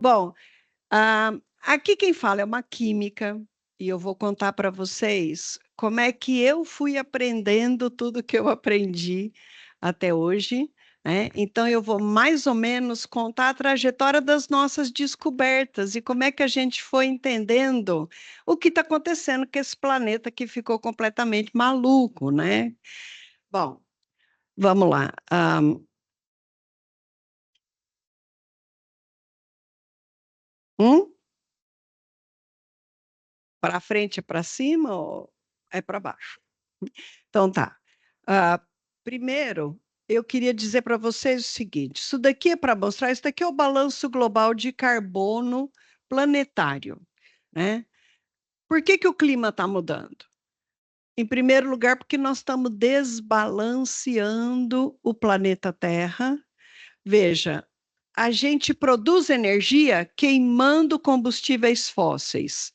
Bom, aqui quem fala é uma química, e eu vou contar para vocês como é que eu fui aprendendo tudo que eu aprendi até hoje, né? Então, eu vou mais ou menos contar a trajetória das nossas descobertas e como é que a gente foi entendendo o que está acontecendo com esse planeta que ficou completamente maluco, né? Bom, vamos lá. Para frente é para cima ou é para baixo? Então tá. Ah, primeiro, eu queria dizer para vocês o seguinte: isso daqui é para mostrar, isso daqui é o balanço global de carbono planetário, né? Por que que o clima está mudando? Em primeiro lugar, porque nós estamos desbalanceando o planeta Terra. Veja, a gente produz energia queimando combustíveis fósseis.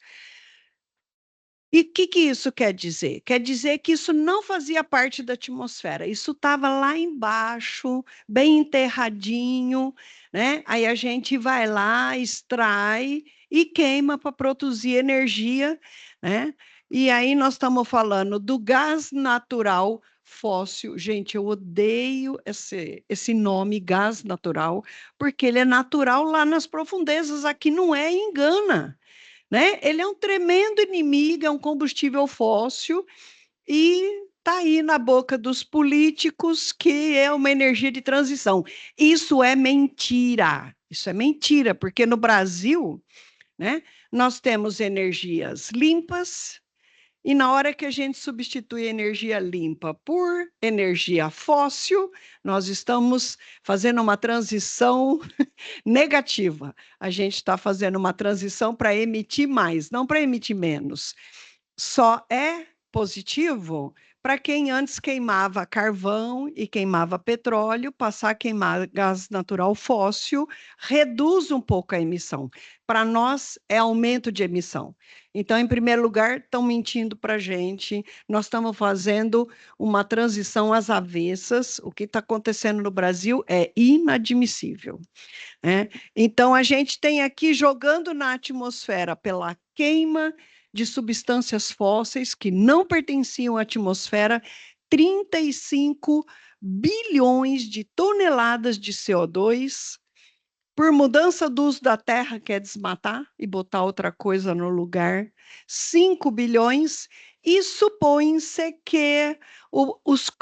E o que que isso quer dizer? Quer dizer que isso não fazia parte da atmosfera, isso estava lá embaixo, bem enterradinho, né? Aí a gente vai lá, extrai e queima para produzir energia, né? E aí nós estamos falando do gás natural fóssil. Gente, eu odeio esse nome, gás natural, porque ele é natural lá nas profundezas, aqui não é, engana, né? Ele é um tremendo inimigo, é um combustível fóssil e está aí na boca dos políticos que é uma energia de transição. Isso é mentira. Isso é mentira, porque no Brasil, né, nós temos energias limpas, e na hora que a gente substitui energia limpa por energia fóssil, nós estamos fazendo uma transição negativa. A gente está fazendo uma transição para emitir mais, não para emitir menos. Só é positivo para quem antes queimava carvão e queimava petróleo, passar a queimar gás natural fóssil, reduz um pouco a emissão. Para nós, é aumento de emissão. Então, em primeiro lugar, estão mentindo para a gente, nós estamos fazendo uma transição às avessas, o que está acontecendo no Brasil é inadmissível, né? Então, a gente tem aqui jogando na atmosfera pela queima de substâncias fósseis que não pertenciam à atmosfera, 35 bilhões de toneladas de CO2, por mudança do uso da terra, que é desmatar e botar outra coisa no lugar, 5 bilhões, e supõe-se que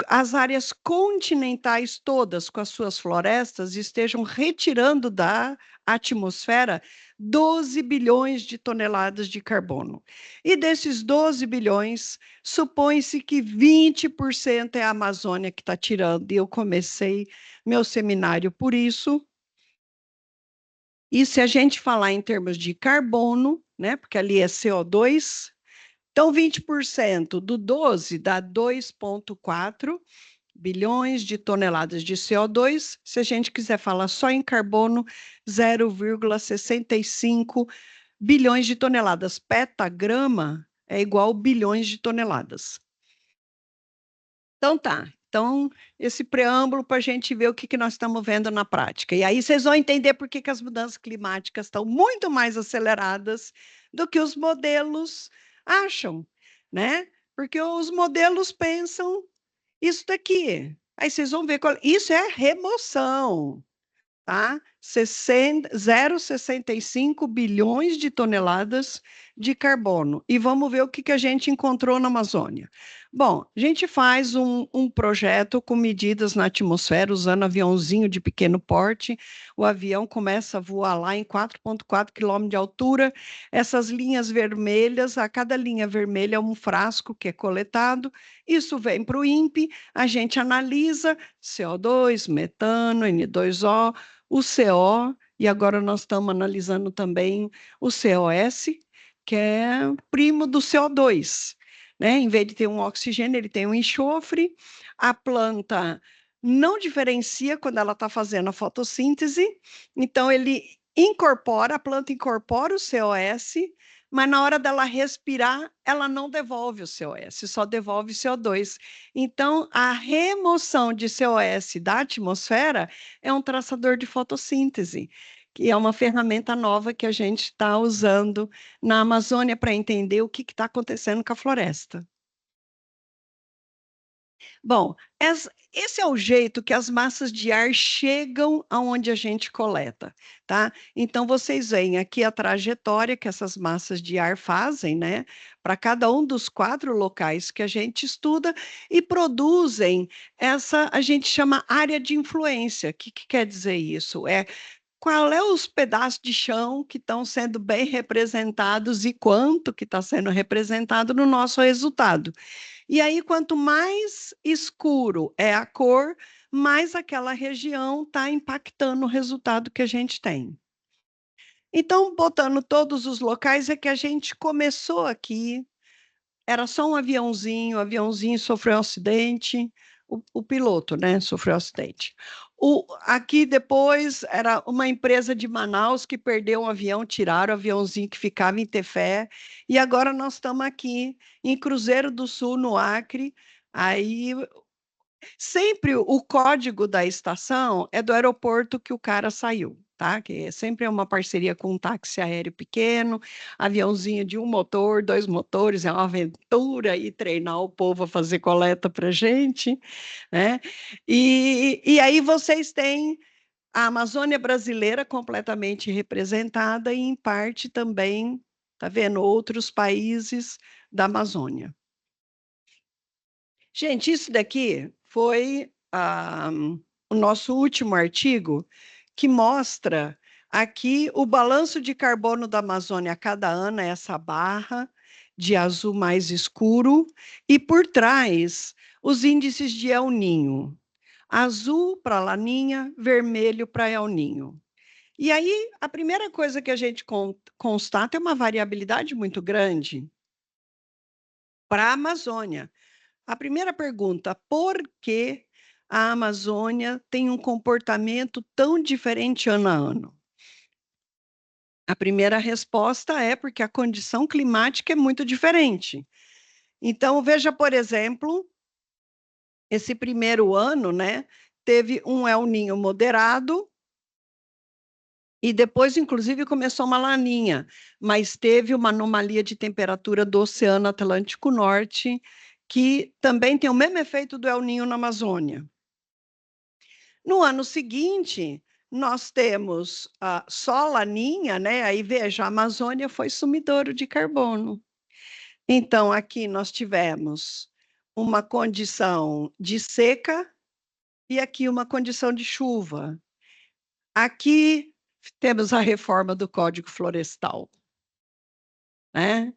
as áreas continentais todas, com as suas florestas, estejam retirando da atmosfera 12 bilhões de toneladas de carbono. E desses 12 bilhões, supõe-se que 20% é a Amazônia que está tirando. E eu comecei meu seminário por isso. E se a gente falar em termos de carbono, né, porque ali é CO2, então 20% do 12 dá 2,4 bilhões de toneladas de CO2. Se a gente quiser falar só em carbono, 0,65 bilhões de toneladas. Petagrama é igual bilhões de toneladas. Então tá. Então, esse preâmbulo para a gente ver o que, que nós estamos vendo na prática. E aí vocês vão entender por que, que as mudanças climáticas estão muito mais aceleradas do que os modelos acham, né? Porque os modelos pensam isso daqui. Aí vocês vão ver qual... Isso é remoção, tá? 0,65 bilhões de toneladas de carbono. E vamos ver o que, que a gente encontrou na Amazônia. Bom, a gente faz um projeto com medidas na atmosfera, usando aviãozinho de pequeno porte. O avião começa a voar lá em 4,4 quilômetros de altura. Essas linhas vermelhas, a cada linha vermelha é um frasco que é coletado. Isso vem para o INPE, a gente analisa CO2, metano, N2O, o CO, e agora nós estamos analisando também o COS, que é primo do CO2, né? Em vez de ter um oxigênio, ele tem um enxofre. A planta não diferencia quando ela está fazendo a fotossíntese, então a planta incorpora o COS, mas na hora dela respirar, ela não devolve o COS, só devolve CO2. Então, a remoção de COS da atmosfera é um traçador de fotossíntese, que é uma ferramenta nova que a gente está usando na Amazônia para entender o que está acontecendo com a floresta. Bom, esse é o jeito que as massas de ar chegam aonde a gente coleta, tá? Então, vocês veem aqui a trajetória que essas massas de ar fazem, né? Para cada um dos 4 locais que a gente estuda e produzem essa, a gente chama área de influência. O que quer dizer isso? Qual é os pedaços de chão que estão sendo bem representados e quanto que está sendo representado no nosso resultado. E aí, quanto mais escuro é a cor, mais aquela região está impactando o resultado que a gente tem. Então, botando todos os locais, é que a gente começou aqui, era só um aviãozinho, o aviãozinho sofreu um acidente, o piloto, né, sofreu um acidente. Aqui depois era uma empresa de Manaus que perdeu um avião, tiraram o aviãozinho que ficava em Tefé, e agora nós estamos aqui em Cruzeiro do Sul, no Acre. Aí sempre o código da estação é do aeroporto que o cara saiu, tá? Que sempre é uma parceria com um táxi aéreo pequeno, aviãozinho de um motor, 2 motores, é uma aventura e treinar o povo a fazer coleta para gente, né? E aí vocês têm a Amazônia brasileira completamente representada e, em parte, também, tá vendo, outros países da Amazônia. Gente, isso daqui foi o nosso último artigo, que mostra aqui o balanço de carbono da Amazônia a cada ano, é essa barra de azul mais escuro, e por trás os índices de El Ninho. Azul para Laninha, vermelho para El Ninho. E aí, a primeira coisa que a gente constata é uma variabilidade muito grande para a Amazônia. A primeira pergunta, por que a Amazônia tem um comportamento tão diferente ano a ano? A primeira resposta é porque a condição climática é muito diferente. Então, veja, por exemplo, esse primeiro ano, né, teve um El Ninho moderado e depois, inclusive, começou uma laninha, mas teve uma anomalia de temperatura do Oceano Atlântico Norte, que também tem o mesmo efeito do El Ninho na Amazônia. No ano seguinte, nós temos só Laninha, né? Aí veja, a Amazônia foi sumidouro de carbono. Então, aqui nós tivemos uma condição de seca e aqui uma condição de chuva. Aqui temos a reforma do Código Florestal, né?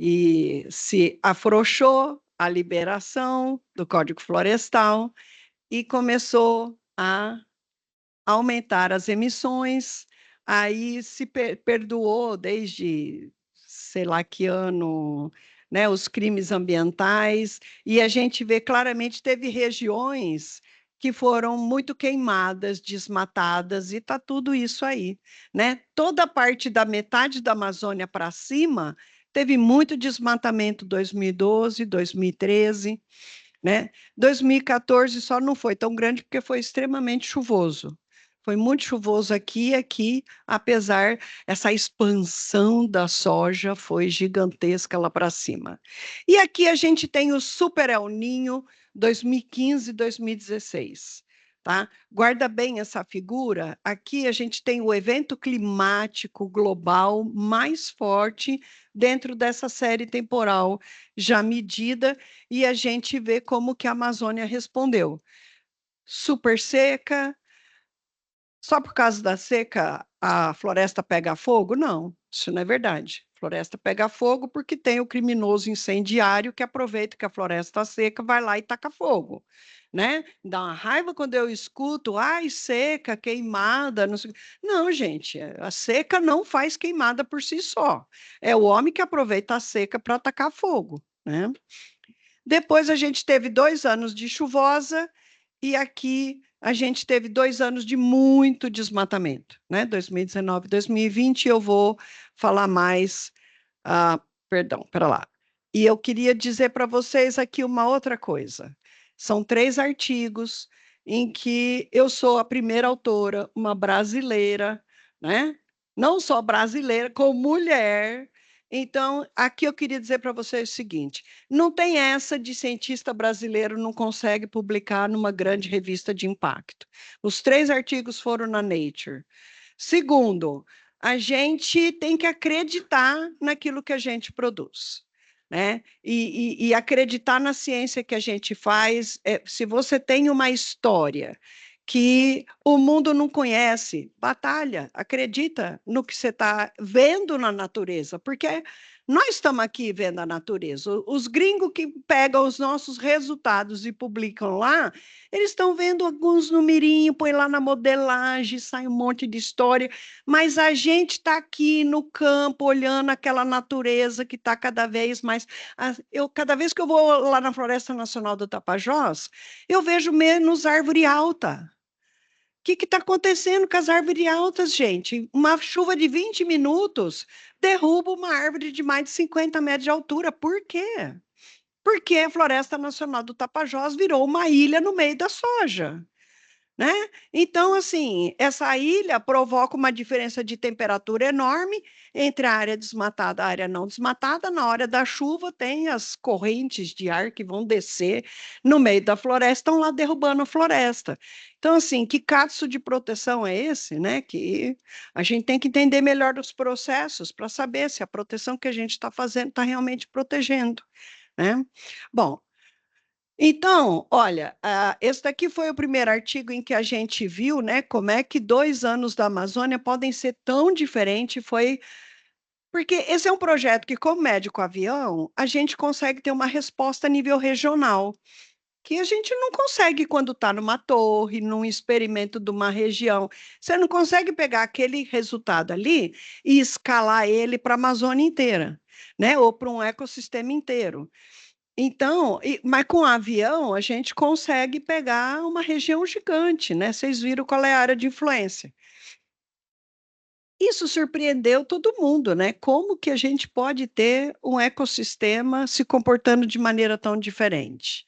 E se afrouxou a liberação do Código Florestal e começou a aumentar as emissões, aí se perdoou desde sei lá que ano, né, os crimes ambientais, e a gente vê claramente teve regiões que foram muito queimadas, desmatadas, e está tudo isso aí, né? Toda a parte da metade da Amazônia para cima teve muito desmatamento 2012, 2013, né? 2014 só não foi tão grande porque foi extremamente chuvoso. Foi muito chuvoso aqui, apesar essa expansão da soja foi gigantesca lá para cima. E aqui a gente tem o Super El Ninho 2015 e 2016. Tá? Guarda bem essa figura. Aqui a gente tem o evento climático global mais forte dentro dessa série temporal já medida, e a gente vê como que a Amazônia respondeu. Super seca, só por causa da seca a floresta pega fogo? Não, isso não é verdade. A floresta pega fogo porque tem o criminoso incendiário que aproveita que a floresta está seca, vai lá e taca fogo, né? Dá uma raiva quando eu escuto, ai, seca, queimada, não sei. Não, gente, a seca não faz queimada por si só. É o homem que aproveita a seca para atacar fogo, né? Depois a gente teve 2 anos de chuvosa e aqui a gente teve 2 anos de muito desmatamento, né? 2019, 2020, eu vou falar mais, perdão, para lá. E eu queria dizer para vocês aqui uma outra coisa. São 3 artigos em que eu sou a primeira autora, uma brasileira, né? Não só brasileira, como mulher. Então, aqui eu queria dizer para vocês o seguinte: não tem essa de cientista brasileiro não consegue publicar numa grande revista de impacto. Os 3 artigos foram na Nature. Segundo, a gente tem que acreditar naquilo que a gente produz, né? E acreditar na ciência que a gente faz. Se você tem uma história que o mundo não conhece, batalha, acredita no que você está vendo na natureza, porque nós estamos aqui vendo a natureza. Os gringos que pegam os nossos resultados e publicam lá, eles estão vendo alguns numerinhos, põe lá na modelagem, sai um monte de história, mas a gente está aqui no campo olhando aquela natureza que está cada vez mais. Cada vez que eu vou lá na Floresta Nacional do Tapajós, eu vejo menos árvore alta. O que está acontecendo com as árvores altas, gente? Uma chuva de 20 minutos derruba uma árvore de mais de 50 metros de altura. Por quê? Porque a Floresta Nacional do Tapajós virou uma ilha no meio da soja, né? Então, assim, essa ilha provoca uma diferença de temperatura enorme entre a área desmatada e a área não desmatada. Na hora da chuva, tem as correntes de ar que vão descer no meio da floresta, estão lá derrubando a floresta. Então, assim, que catso de proteção é esse, né? Que a gente tem que entender melhor os processos para saber se a proteção que a gente está fazendo está realmente protegendo, né? Bom, então, olha, esse daqui foi o primeiro artigo em que a gente viu, né, como é que 2 anos da Amazônia podem ser tão diferentes. Foi porque esse é um projeto que, como médico avião, a gente consegue ter uma resposta a nível regional, que a gente não consegue quando está numa torre, num experimento de uma região. Você não consegue pegar aquele resultado ali e escalar ele para a Amazônia inteira, né, ou para um ecossistema inteiro. Então, mas com avião a gente consegue pegar uma região gigante, né? Vocês viram qual é a área de influência. Isso surpreendeu todo mundo, né? Como que a gente pode ter um ecossistema se comportando de maneira tão diferente,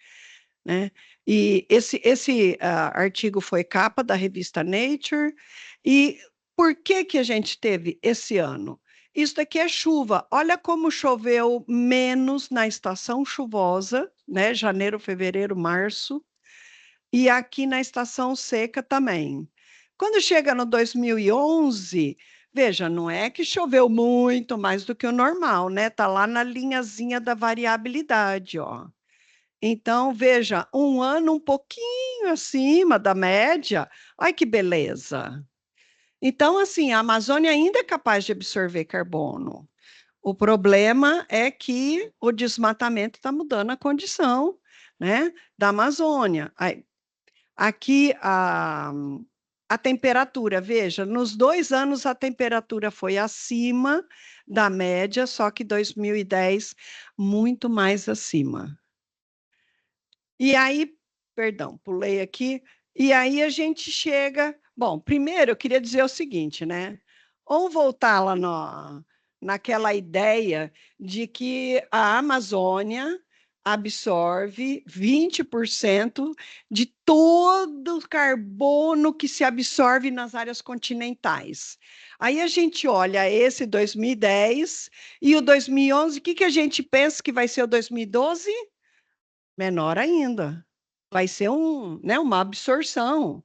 né? E esse artigo foi capa da revista Nature. E por que que a gente teve esse ano? Isso daqui é chuva. Olha como choveu menos na estação chuvosa, né? Janeiro, fevereiro, março, e aqui na estação seca também. Quando chega no 2011, veja, não é que choveu muito mais do que o normal, né? Tá lá na linhazinha da variabilidade, ó. Então, veja, um ano um pouquinho acima da média. Ai, que beleza! Então, assim, a Amazônia ainda é capaz de absorver carbono. O problema é que o desmatamento está mudando a condição, né, da Amazônia. Aqui, a temperatura, veja, nos 2 anos a temperatura foi acima da média, só que 2010 muito mais acima. E aí, perdão, pulei aqui. E aí a gente chega. Bom, primeiro eu queria dizer o seguinte, né? Vamos voltar lá naquela ideia de que a Amazônia absorve 20% de todo o carbono que se absorve nas áreas continentais. Aí a gente olha esse 2010 e o 2011, o que que a gente pensa que vai ser o 2012? Menor ainda. Vai ser né, uma absorção.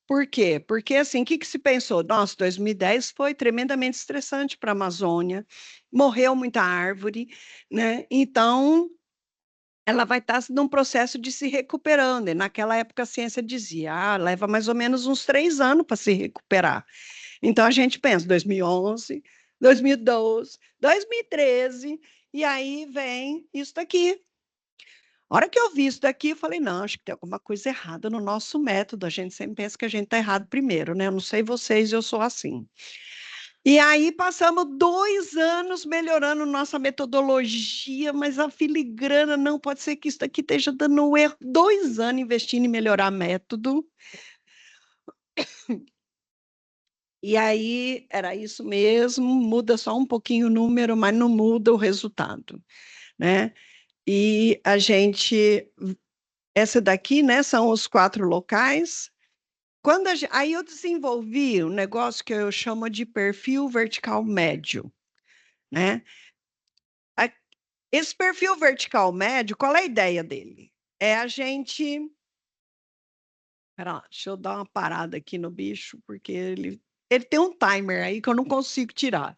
Por quê? Porque assim, o que que se pensou? Nossa, 2010 foi tremendamente estressante para a Amazônia, morreu muita árvore, né? Então, ela vai estar num processo de se recuperando. E naquela época a ciência dizia, leva mais ou menos uns 3 anos para se recuperar. Então a gente pensa 2011, 2012, 2013, e aí vem isso daqui. A hora que eu vi isso daqui, eu falei, não, acho que tem alguma coisa errada no nosso método. A gente sempre pensa que a gente está errado primeiro, né? Eu não sei vocês, eu sou assim. E aí passamos 2 anos melhorando nossa metodologia, mas a filigrana não pode ser que isso daqui esteja dando um erro. 2 anos investindo em melhorar método. E aí era isso mesmo, muda só um pouquinho o número, mas não muda o resultado, né? E essa daqui, né, são os 4 locais. Aí eu desenvolvi um negócio que eu chamo de perfil vertical médio, né? A- Esse perfil vertical médio, qual é a ideia dele? É a gente. Espera lá, deixa eu dar uma parada aqui no bicho, porque ele tem um timer aí que eu não consigo tirar.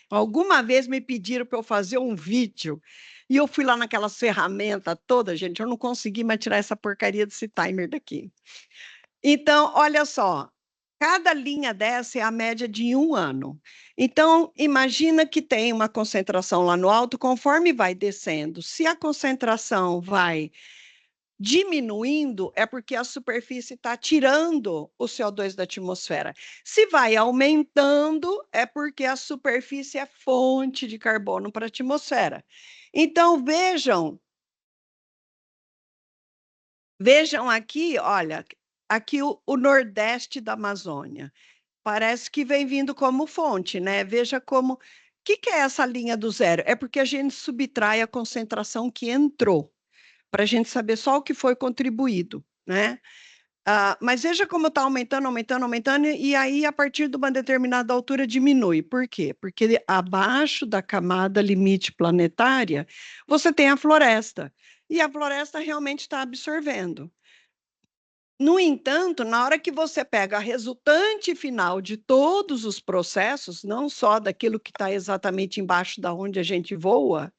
Alguma vez me pediram para eu fazer um vídeo e eu fui lá naquelas ferramentas todas, gente, eu não consegui mais tirar essa porcaria desse timer daqui. Então, olha só, cada linha dessa é a média de um ano. Então, imagina que tem uma concentração lá no alto, conforme vai descendo. Se a concentração vai diminuindo, é porque a superfície está tirando o CO2 da atmosfera. Se vai aumentando, é porque a superfície é fonte de carbono para a atmosfera. Então, vejam aqui, olha, aqui o Nordeste da Amazônia. Parece que vem vindo como fonte, né? Veja como. O que é essa linha do zero? É porque a gente subtrai a concentração que entrou, para a gente saber só o que foi contribuído, né? Mas veja como está aumentando, aumentando, aumentando, e aí, a partir de uma determinada altura, diminui. Por quê? Porque abaixo da camada limite planetária, você tem a floresta, e a floresta realmente está absorvendo. No entanto, na hora que você pega a resultante final de todos os processos, não só daquilo que está exatamente embaixo da onde a gente voa,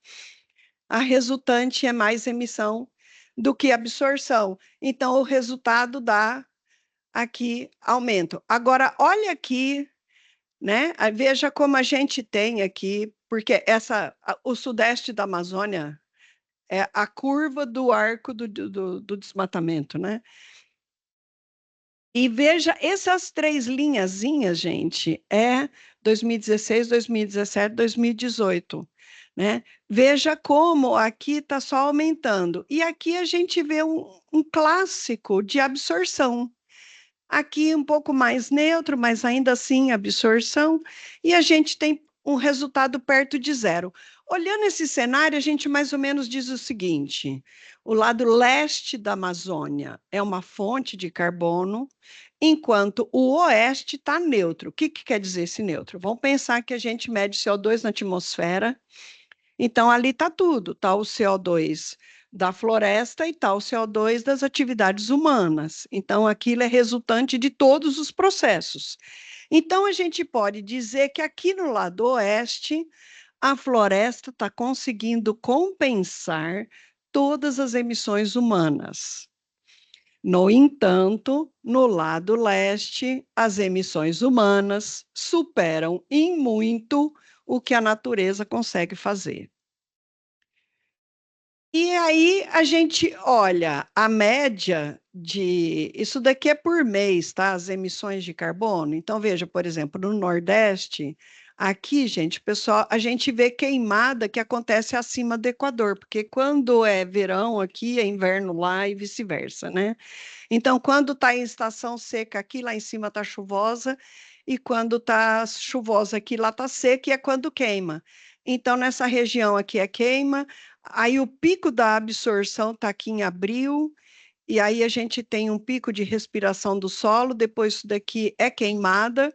a resultante é mais emissão do que absorção. Então, o resultado dá aqui aumento. Agora, olha aqui, né? Veja como a gente tem aqui, porque o sudeste da Amazônia é a curva do arco do desmatamento, né? E veja, essas três linhazinhas, gente, é 2016, 2017, 2018, né? Veja como aqui está só aumentando. E aqui a gente vê um clássico de absorção. Aqui um pouco mais neutro, mas ainda assim absorção, e a gente tem um resultado perto de zero. Olhando esse cenário, a gente mais ou menos diz o seguinte: o lado leste da Amazônia é uma fonte de carbono, enquanto o oeste está neutro. O que quer dizer esse neutro? Vamos pensar que a gente mede CO2 na atmosfera, então ali está tudo, está o CO2 da floresta e está o CO2 das atividades humanas. Então aquilo é resultante de todos os processos. Então a gente pode dizer que aqui no lado oeste, a floresta está conseguindo compensar todas as emissões humanas. No entanto, no lado leste, as emissões humanas superam em muito o que a natureza consegue fazer. E aí a gente olha a média de. Isso daqui é por mês, tá? As emissões de carbono. Então, veja, por exemplo, no Nordeste, aqui, gente, pessoal, a gente vê queimada que acontece acima do Equador, porque quando é verão aqui, é inverno lá e vice-versa, né? Então, quando está em estação seca aqui, lá em cima está chuvosa, e quando está chuvosa aqui, lá está seca, e é quando queima. Então, nessa região aqui é queima, aí o pico da absorção está aqui em abril, e aí a gente tem um pico de respiração do solo, depois isso daqui é queimada,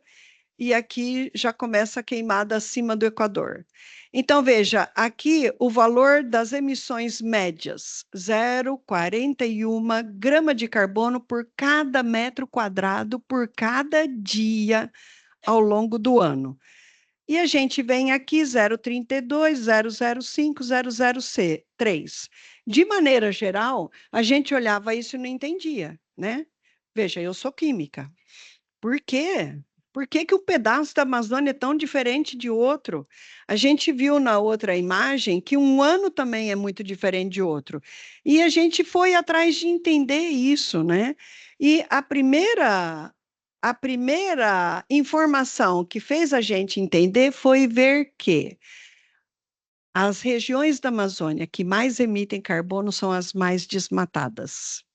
e aqui já começa a queimada acima do Equador. Então, veja, aqui o valor das emissões médias, 0,41 grama de carbono por cada metro quadrado por cada dia ao longo do ano. E a gente vem aqui 0,32, 0,05, 0,03. De maneira geral, a gente olhava isso e não entendia, né? Veja, eu sou química. Por quê? Por que que um pedaço da Amazônia é tão diferente de outro? A gente viu na outra imagem que um ano também é muito diferente de outro. E a gente foi atrás de entender isso, né? E a primeira informação que fez a gente entender foi ver que as regiões da Amazônia que mais emitem carbono são as mais desmatadas.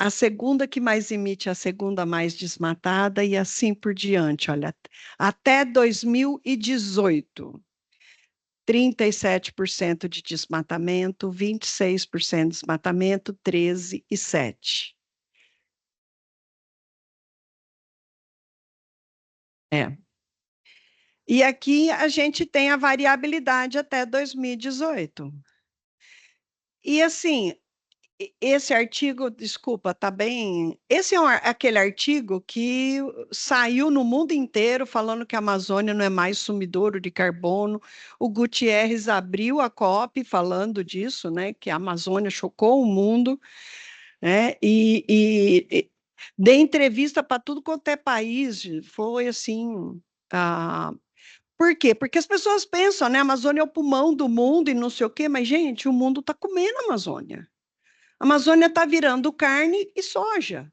A segunda que mais emite, a segunda mais desmatada, e assim por diante. Olha, até 2018, 37% de desmatamento, 26% de desmatamento, 13 e 7. É. E aqui a gente tem a variabilidade até 2018. E assim, esse artigo, desculpa, tá bem. Esse é aquele artigo que saiu no mundo inteiro falando que a Amazônia não é mais sumidouro de carbono. O Gutierrez abriu a COP falando disso, né? Que a Amazônia chocou o mundo, né? E deu entrevista para tudo quanto é país. Foi assim. ah, por quê? Porque as pessoas pensam, né? A Amazônia é o pulmão do mundo e não sei o quê, mas, gente, o mundo está comendo a Amazônia. A Amazônia está virando carne e soja,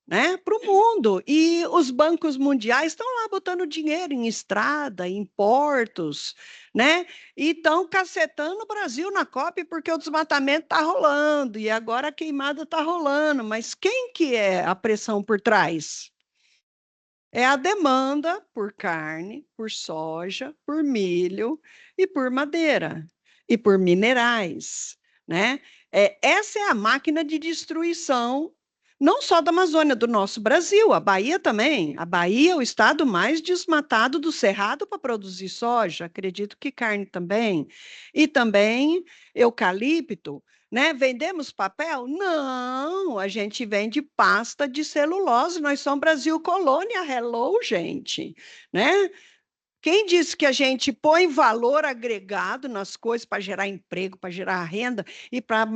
né, para o mundo. E os bancos mundiais estão lá botando dinheiro em estrada, em portos, né? E estão cacetando o Brasil na COP porque o desmatamento está rolando e agora a queimada está rolando. Mas quem que é a pressão por trás? É a demanda por carne, por soja, por milho e por madeira e por minerais, né? Essa é a máquina de destruição, não só da Amazônia, do nosso Brasil, a Bahia também. A Bahia é o estado mais desmatado do Cerrado para produzir soja, acredito que carne também. E também eucalipto. Né? Vendemos papel? Não, a gente vende pasta de celulose. Nós somos Brasil colônia, hello, gente, né? Quem disse que a gente põe valor agregado nas coisas para gerar emprego, para gerar renda e para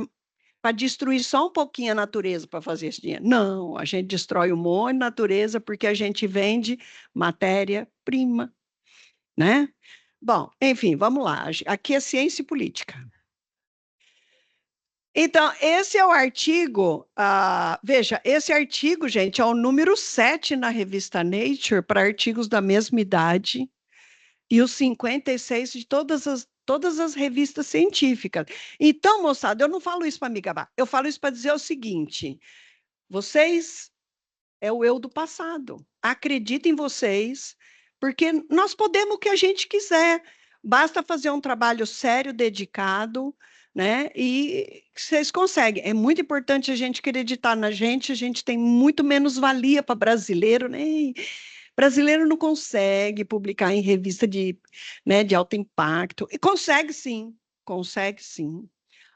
destruir só um pouquinho a natureza para fazer esse dinheiro? Não, a gente destrói um monte de natureza porque a gente vende matéria-prima, né? Bom, enfim, vamos lá. Aqui é ciência e política. Então, esse é o artigo, veja, esse artigo, gente, é o número 7 na revista Nature para artigos da mesma idade e os 56 de todas as revistas científicas. Então, moçada, eu não falo isso para me gabar, eu falo isso para dizer o seguinte: vocês é o eu do passado. Acredito em vocês, porque nós podemos o que a gente quiser. Basta fazer um trabalho sério, dedicado, né? E vocês conseguem. É muito importante a gente acreditar na gente, a gente tem muito menos valia para brasileiro, né? E brasileiro não consegue publicar em revista de, né, de alto impacto. E consegue sim,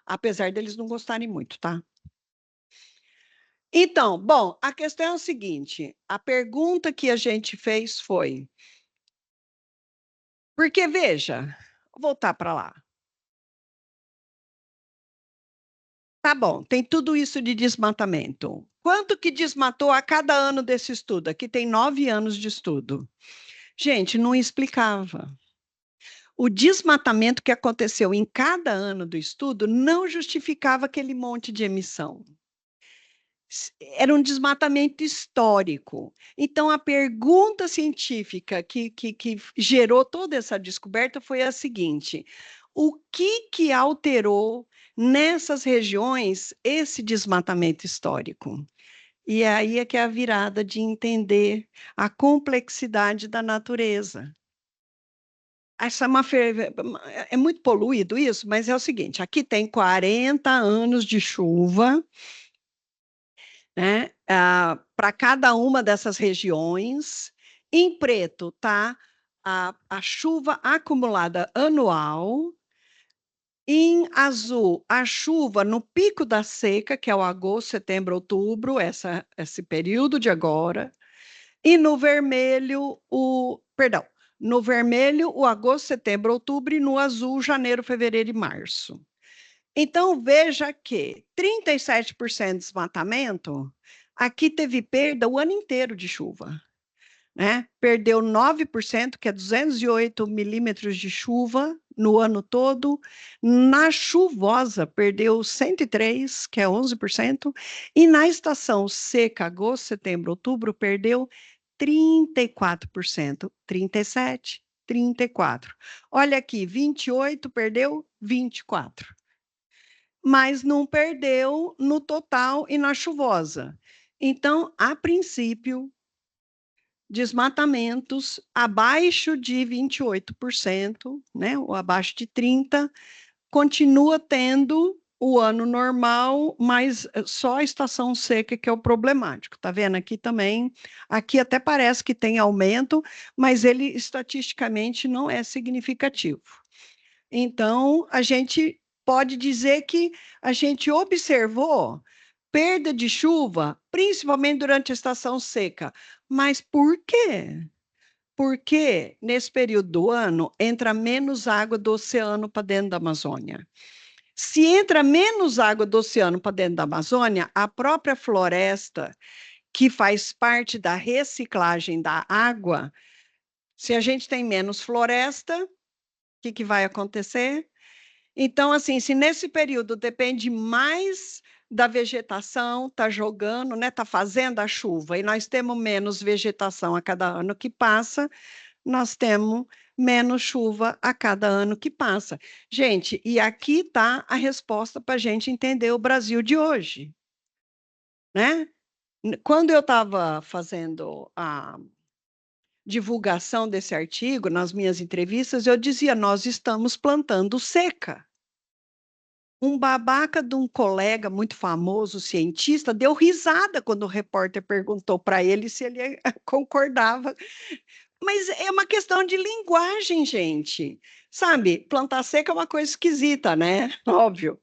apesar deles não gostarem muito, tá? Então, bom, a questão é o seguinte: a pergunta que a gente fez foi, porque veja, vou voltar para lá. Tá bom, tem tudo isso de desmatamento. Quanto que desmatou a cada ano desse estudo? Aqui tem 9 anos de estudo. Gente, não explicava. O desmatamento que aconteceu em cada ano do estudo não justificava aquele monte de emissão. Era um desmatamento histórico. Então, a pergunta científica que gerou toda essa descoberta foi a seguinte: o que alterou nessas regiões esse desmatamento histórico? E aí é que é a virada de entender a complexidade da natureza. Essa é, é muito poluído isso, mas é o seguinte: aqui tem 40 anos de chuva, né, para cada uma dessas regiões. Em preto está a chuva acumulada anual. Em azul, a chuva no pico da seca, que é o agosto, setembro, outubro, esse período de agora. E no vermelho, perdão, no vermelho, o agosto, setembro, outubro, e no azul, janeiro, fevereiro e março. Então, veja que 37% de desmatamento, aqui teve perda o ano inteiro de chuva, né? Perdeu 9%, que é 208 milímetros de chuva no ano todo. Na chuvosa, perdeu 103, que é 11%. E na estação seca, agosto, setembro, outubro, perdeu 34%. 37, 34. Olha aqui, 28 perdeu 24, mas não perdeu no total e na chuvosa. Então, a princípio, desmatamentos abaixo de 28%, né, ou abaixo de 30%, continua tendo o ano normal, mas só a estação seca que é o problemático. Tá vendo? Aqui também, aqui até parece que tem aumento, mas ele estatisticamente não é significativo. Então, a gente pode dizer que a gente observou perda de chuva, principalmente durante a estação seca. Mas por quê? Porque nesse período do ano entra menos água do oceano para dentro da Amazônia. Se entra menos água do oceano para dentro da Amazônia, a própria floresta, que faz parte da reciclagem da água, se a gente tem menos floresta, o que vai acontecer? Então, assim, se nesse período depende mais da vegetação, está jogando, né, está fazendo a chuva, e nós temos menos vegetação a cada ano que passa, nós temos menos chuva a cada ano que passa. Gente, e aqui está a resposta para a gente entender o Brasil de hoje, né? Quando eu estava fazendo a divulgação desse artigo, nas minhas entrevistas, eu dizia, nós estamos plantando seca. Um babaca de um colega muito famoso, cientista, deu risada quando o repórter perguntou para ele se ele concordava. Mas é uma questão de linguagem, gente. Sabe, plantar seca é uma coisa esquisita, né? Óbvio.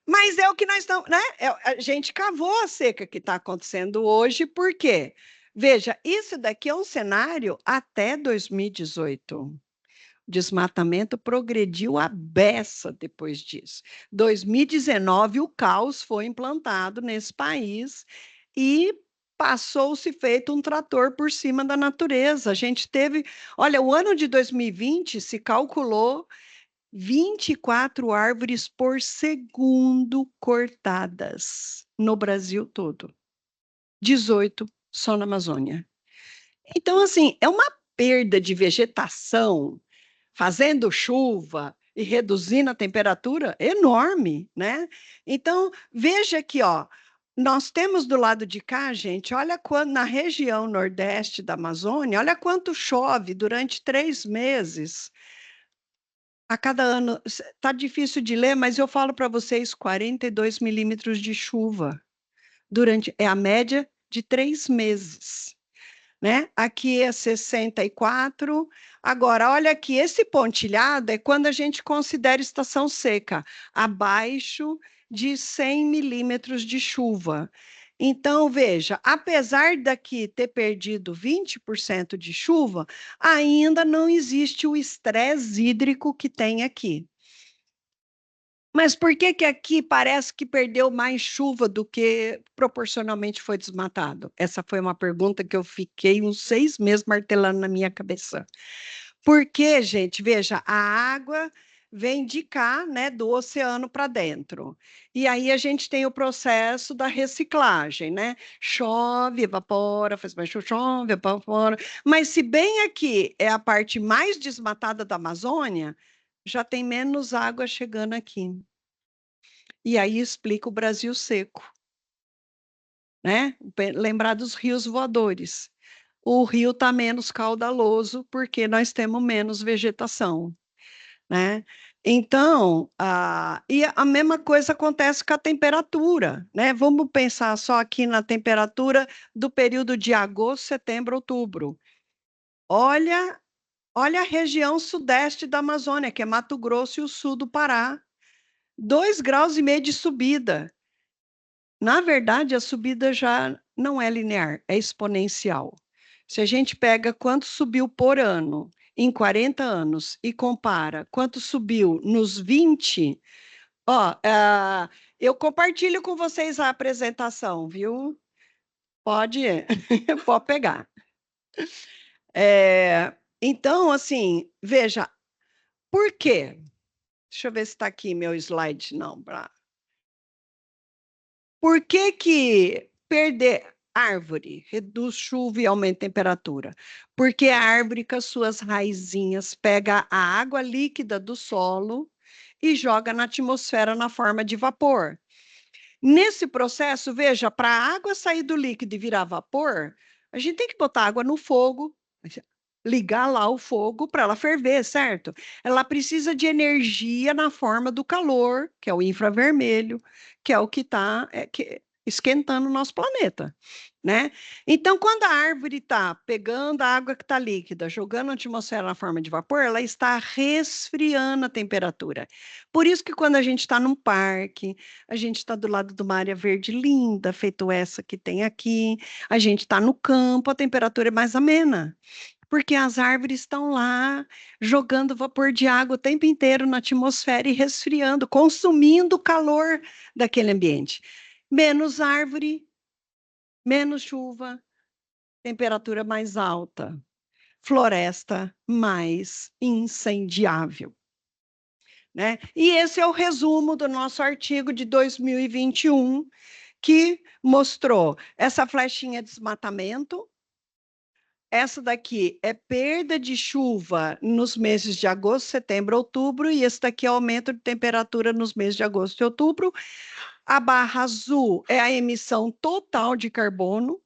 Mas é o que nós estamos, né? A gente cavou a seca que está acontecendo hoje, por quê? Veja, isso daqui é um cenário até 2018. Desmatamento progrediu à beça depois disso. 2019, o caos foi implantado nesse país e passou-se feito um trator por cima da natureza. A gente teve, olha, o ano de 2020 se calculou 24 árvores por segundo cortadas no Brasil todo. 18 só na Amazônia. Então, assim, é uma perda de vegetação fazendo chuva e reduzindo a temperatura enorme, né? Então, veja aqui, ó, nós temos do lado de cá, gente, olha quando na região nordeste da Amazônia, olha quanto chove durante 3 meses. A cada ano, tá difícil de ler, mas eu falo para vocês, 42 milímetros de chuva durante, é a média de 3 meses, né? Aqui é 64. Agora, olha aqui, esse pontilhado é quando a gente considera estação seca, abaixo de 100 milímetros de chuva. Então, veja, apesar daqui ter perdido 20% de chuva, ainda não existe o estresse hídrico que tem aqui. Mas por que que aqui parece que perdeu mais chuva do que proporcionalmente foi desmatado? Essa foi uma pergunta que eu fiquei uns 6 meses martelando na minha cabeça. Porque, gente, veja, a água vem de cá, né, do oceano para dentro. E aí a gente tem o processo da reciclagem, né? Chove, evapora, faz mais chuva, chove, evapora. Mas se bem aqui é a parte mais desmatada da Amazônia, já tem menos água chegando aqui. E aí explica o Brasil seco, né? Lembrar dos rios voadores. O rio está menos caudaloso porque nós temos menos vegetação, né? Então, e a mesma coisa acontece com a temperatura, né? Vamos pensar só aqui na temperatura do período de agosto, setembro, outubro. Olha, olha a região sudeste da Amazônia, que é Mato Grosso e o sul do Pará. 2,5 graus de subida. Na verdade, a subida já não é linear, é exponencial. Se a gente pega quanto subiu por ano em 40 anos e compara quanto subiu nos 20, ó, eu compartilho com vocês a apresentação, viu? Pode, pode pegar. Então, assim, veja, por quê? Deixa eu ver se está aqui meu slide. Não, por que que perder árvore reduz chuva e aumenta a temperatura? Porque a árvore com as suas raizinhas pega a água líquida do solo e joga na atmosfera na forma de vapor. Nesse processo, veja, para a água sair do líquido e virar vapor, a gente tem que botar água no fogo, ligar lá o fogo para ela ferver, certo? Ela precisa de energia na forma do calor, que é o infravermelho, que é o que está esquentando o nosso planeta, né? Então, quando a árvore está pegando a água que está líquida, jogando na atmosfera na forma de vapor, ela está resfriando a temperatura. Por isso que quando a gente está num parque, a gente está do lado de uma área verde linda, feito essa que tem aqui, a gente está no campo, a temperatura é mais amena. Porque as árvores estão lá jogando vapor de água o tempo inteiro na atmosfera e resfriando, consumindo o calor daquele ambiente. Menos árvore, menos chuva, temperatura mais alta, floresta mais incendiável, né? E esse é o resumo do nosso artigo de 2021, que mostrou essa flechinha de desmatamento. Essa daqui é perda de chuva nos meses de agosto, setembro, outubro, e esse daqui é aumento de temperatura nos meses de agosto e outubro. A barra azul é a emissão total de carbono,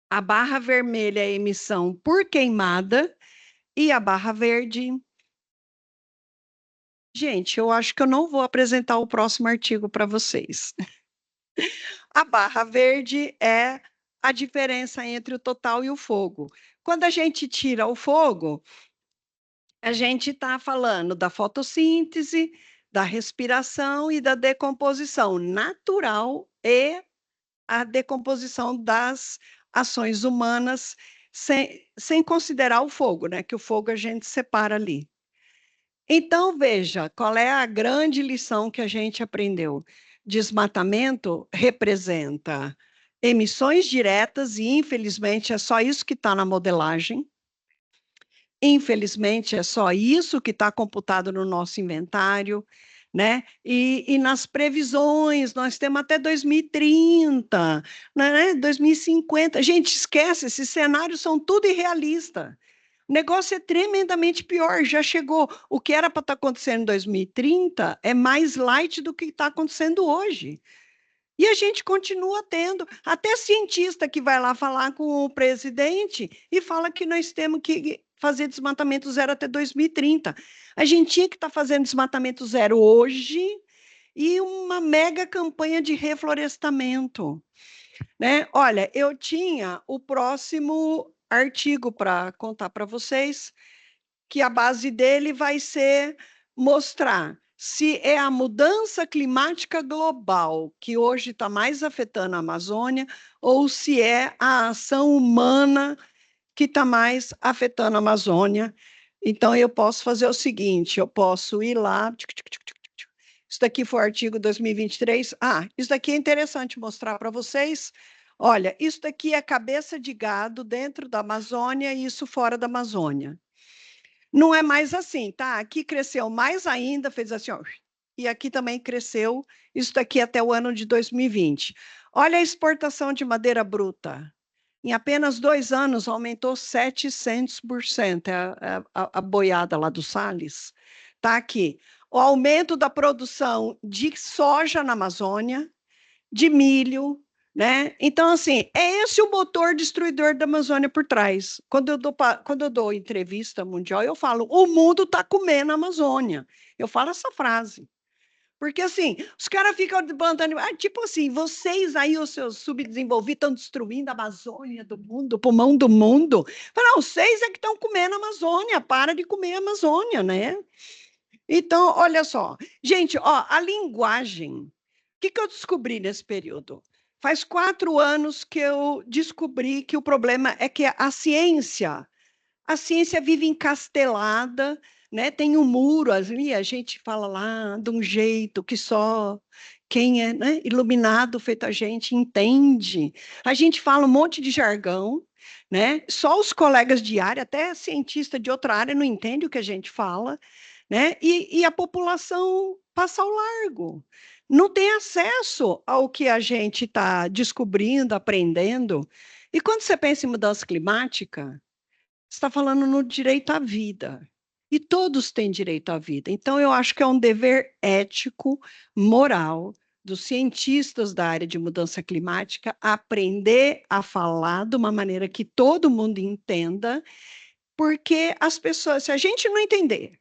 a barra vermelha é a emissão por queimada, e a barra verde. Gente, eu acho que eu não vou apresentar o próximo artigo para vocês. A barra verde é a diferença entre o total e o fogo. Quando a gente tira o fogo, a gente está falando da fotossíntese, da respiração e da decomposição natural e a decomposição das ações humanas, sem considerar o fogo, né? Que o fogo a gente separa ali. Então, veja, qual é a grande lição que a gente aprendeu? Desmatamento representa emissões diretas, e infelizmente é só isso que está na modelagem. Infelizmente, é só isso que está computado no nosso inventário, né? E nas previsões, nós temos até 2030, né? 2050. Gente, esquece, esses cenários são tudo irrealistas. O negócio é tremendamente pior, já chegou. O que era para estar acontecendo em 2030 é mais light do que está acontecendo hoje. E a gente continua tendo, até cientista que vai lá falar com o presidente e fala que nós temos que fazer desmatamento zero até 2030. A gente tinha que estar fazendo desmatamento zero hoje e uma mega campanha de reflorestamento, né? Olha, eu tinha o próximo artigo para contar para vocês, que a base dele vai ser mostrar se é a mudança climática global que hoje está mais afetando a Amazônia ou se é a ação humana que está mais afetando a Amazônia. Então, eu posso fazer o seguinte, eu posso ir lá... Isso daqui foi o artigo 2023. Ah, isso daqui é interessante mostrar para vocês. Olha, isso daqui é cabeça de gado dentro da Amazônia e isso fora da Amazônia. Não é mais assim, tá? Aqui cresceu mais ainda, fez assim, ó, e aqui também cresceu, isso daqui até o ano de 2020. Olha a exportação de madeira bruta. Em apenas 2 anos, aumentou 700%, a boiada lá do Salles. Está aqui. O aumento da produção de soja na Amazônia, de milho, né? Então, assim, é esse o motor destruidor da Amazônia por trás. Quando eu dou entrevista mundial, eu falo, o mundo está comendo a Amazônia. Eu falo essa frase. Porque, assim, os caras ficam levantando, tipo assim, vocês aí, os seus subdesenvolvidos, estão destruindo a Amazônia do mundo, o pulmão do mundo. Não, vocês é que estão comendo a Amazônia, para de comer a Amazônia, né? Então, olha só. Gente, ó, a linguagem. O que eu descobri nesse período? Faz 4 anos que eu descobri que o problema é que a ciência vive encastelada, né? Tem um muro ali, a gente fala lá de um jeito que só quem é, né, iluminado feito a gente entende. A gente fala um monte de jargão, né? Só os colegas de área, até cientista de outra área não entende o que a gente fala, né? E a população passa ao largo. Não tem acesso ao que a gente está descobrindo, aprendendo. E quando você pensa em mudança climática, está falando no direito à vida. E todos têm direito à vida. Então, eu acho que é um dever ético, moral, dos cientistas da área de mudança climática aprender a falar de uma maneira que todo mundo entenda Porque as pessoas, se a gente não entender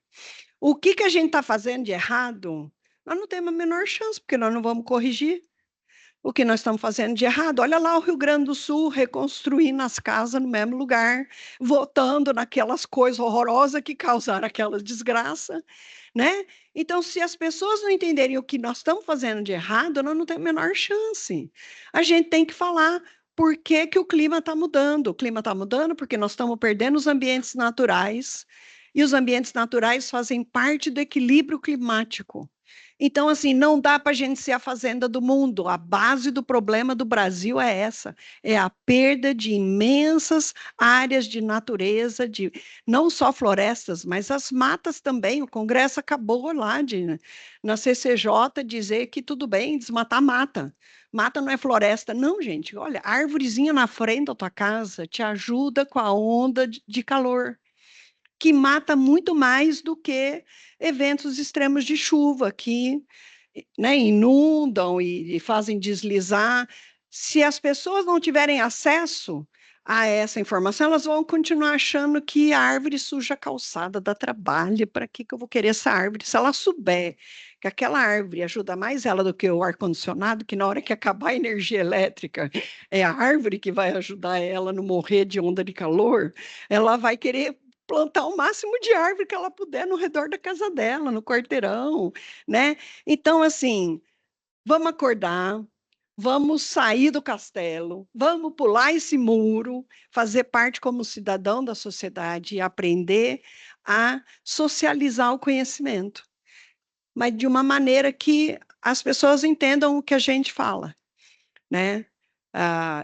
o que que a gente está fazendo de errado, nós não temos a menor chance, porque nós não vamos corrigir o que nós estamos fazendo de errado. Olha lá o Rio Grande do Sul reconstruindo as casas no mesmo lugar, votando naquelas coisas horrorosas que causaram aquela desgraça, né? Então, se as pessoas não entenderem o que nós estamos fazendo de errado, nós não temos a menor chance. A gente tem que falar por que que o clima está mudando. O clima está mudando porque nós estamos perdendo os ambientes naturais, e os ambientes naturais fazem parte do equilíbrio climático. Então, assim, não dá para a gente ser a fazenda do mundo. A base do problema do Brasil é essa: é a perda de imensas áreas de natureza, de não só florestas, mas as matas também. O Congresso acabou lá na CCJ dizer que tudo bem desmatar mata. Mata não é floresta. Não, gente, olha, árvorezinha na frente da tua casa te ajuda com a onda de calor, que mata muito mais do que eventos extremos de chuva, que, né, inundam e fazem deslizar. Se as pessoas não tiverem acesso a essa informação, elas vão continuar achando que a árvore suja a calçada, dá trabalho. Para que que eu vou querer essa árvore? Se ela souber que aquela árvore ajuda mais ela do que o ar-condicionado, que na hora que acabar a energia elétrica, é a árvore que vai ajudar ela a não morrer de onda de calor, ela vai querer plantar o máximo de árvore que ela puder no redor da casa dela, no quarteirão, né? Então, assim, vamos acordar, vamos sair do castelo, vamos pular esse muro, fazer parte como cidadão da sociedade e aprender a socializar o conhecimento, mas de uma maneira que as pessoas entendam o que a gente fala, né?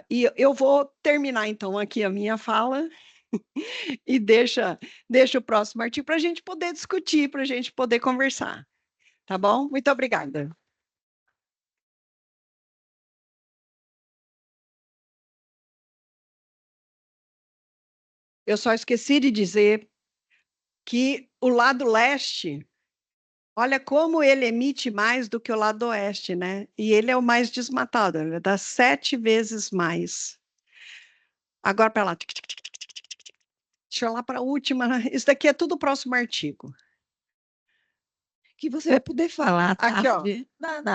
E eu vou terminar então aqui a minha fala e deixa o próximo artigo para a gente poder discutir, para a gente poder conversar, tá bom? Muito obrigada. Eu só esqueci de dizer que o lado leste, olha como ele emite mais do que o lado oeste, né? E ele é o mais desmatado, ele dá 7 vezes mais. Agora para lá. Deixa eu lá para a última. Isso daqui é tudo o próximo artigo. Que você vai poder falar à Aqui, ó. tarde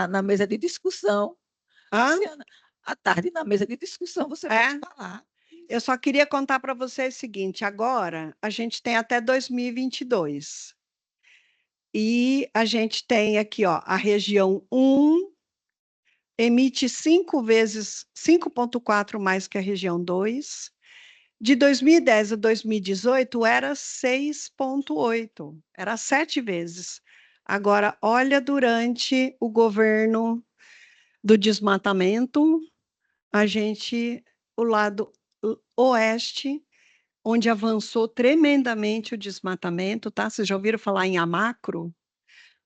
na mesa de discussão. Hã? Luciana, à tarde na mesa de discussão você pode É? falar. Eu só queria contar para vocês o seguinte: agora a gente tem até 2022. E a gente tem aqui, ó, a região 1 emite 5 vezes, 5,4 mais que a região 2. De 2010 a 2018 era 6,8, era 7 vezes. Agora, olha, durante o governo do desmatamento, a gente, o lado oeste, onde avançou tremendamente o desmatamento, tá? Vocês já ouviram falar em Amacro?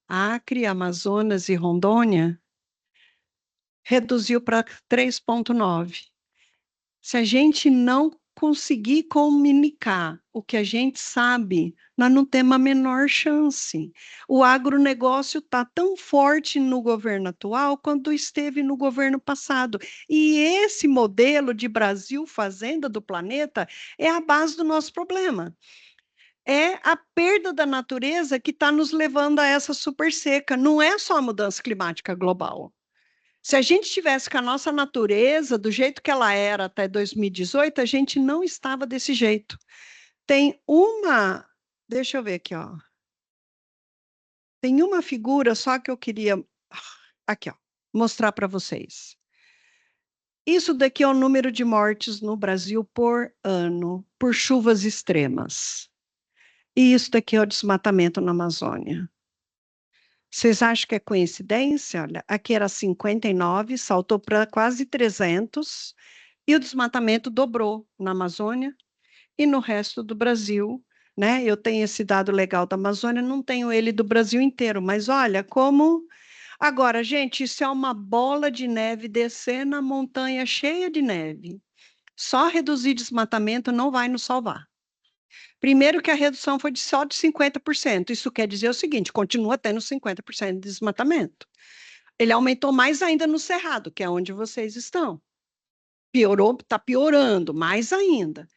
Acre, Amazonas e Rondônia, reduziu para 3,9. Se a gente não conseguir comunicar o que a gente sabe, nós não temos a menor chance. O agronegócio está tão forte no governo atual quanto esteve no governo passado. E esse modelo de Brasil fazenda do planeta é a base do nosso problema. É a perda da natureza que está nos levando a essa super seca. Não é só a mudança climática global. Se a gente tivesse com a nossa natureza do jeito que ela era até 2018, a gente não estava desse jeito. Tem uma, deixa eu ver aqui, ó. Tem uma figura só que eu queria aqui, ó, mostrar para vocês. Isso daqui é o número de mortes no Brasil por ano, por chuvas extremas. E isso daqui é o desmatamento na Amazônia. Vocês acham que é coincidência? Olha, aqui era 59, saltou para quase 300, e o desmatamento dobrou na Amazônia e no resto do Brasil, né? Eu tenho esse dado legal da Amazônia, não tenho ele do Brasil inteiro, mas olha como. Agora, gente, isso é uma bola de neve descer na montanha cheia de neve. Só reduzir desmatamento não vai nos salvar. Primeiro que a redução foi só de 50%. Isso quer dizer o seguinte, continua tendo 50% de desmatamento. Ele aumentou mais ainda no Cerrado, que é onde vocês estão. Piorou, está piorando mais ainda.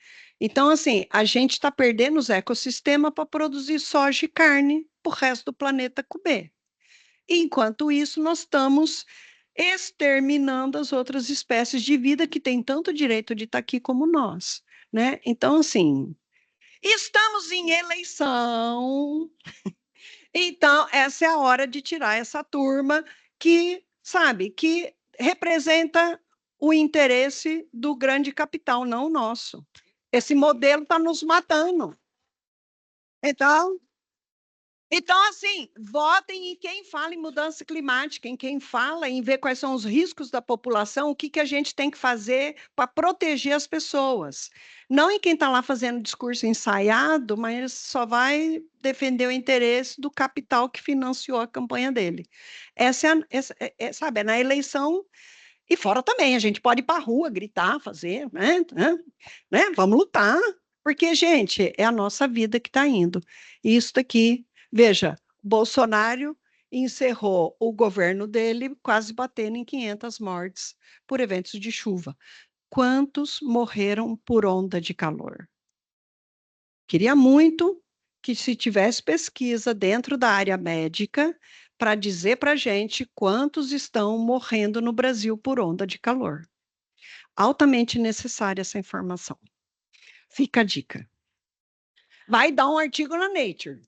Então, assim, a gente está perdendo os ecossistemas para produzir soja e carne para o resto do planeta comer. Enquanto isso, nós estamos exterminando as outras espécies de vida que têm tanto direito de estar aqui como nós, né? Então, assim, estamos em eleição, então essa é a hora de tirar essa turma que, sabe, que representa o interesse do grande capital, não o nosso. Esse modelo está nos matando. Então, assim, votem em quem fala em mudança climática, em quem fala em ver quais são os riscos da população, o que, que a gente tem que fazer para proteger as pessoas. Não em quem está lá fazendo discurso ensaiado, mas só vai defender o interesse do capital que financiou a campanha dele. Essa é, sabe, é na eleição e fora também. A gente pode ir para a rua, gritar, fazer, né? Vamos lutar, porque, gente, é a nossa vida que está indo. Isso daqui. Veja, Bolsonaro encerrou o governo dele quase batendo em 500 mortes por eventos de chuva. Quantos morreram por onda de calor? Queria muito que se tivesse pesquisa dentro da área médica para dizer para a gente quantos estão morrendo no Brasil por onda de calor. Altamente necessária essa informação. Fica a dica. Vai dar um artigo na Nature.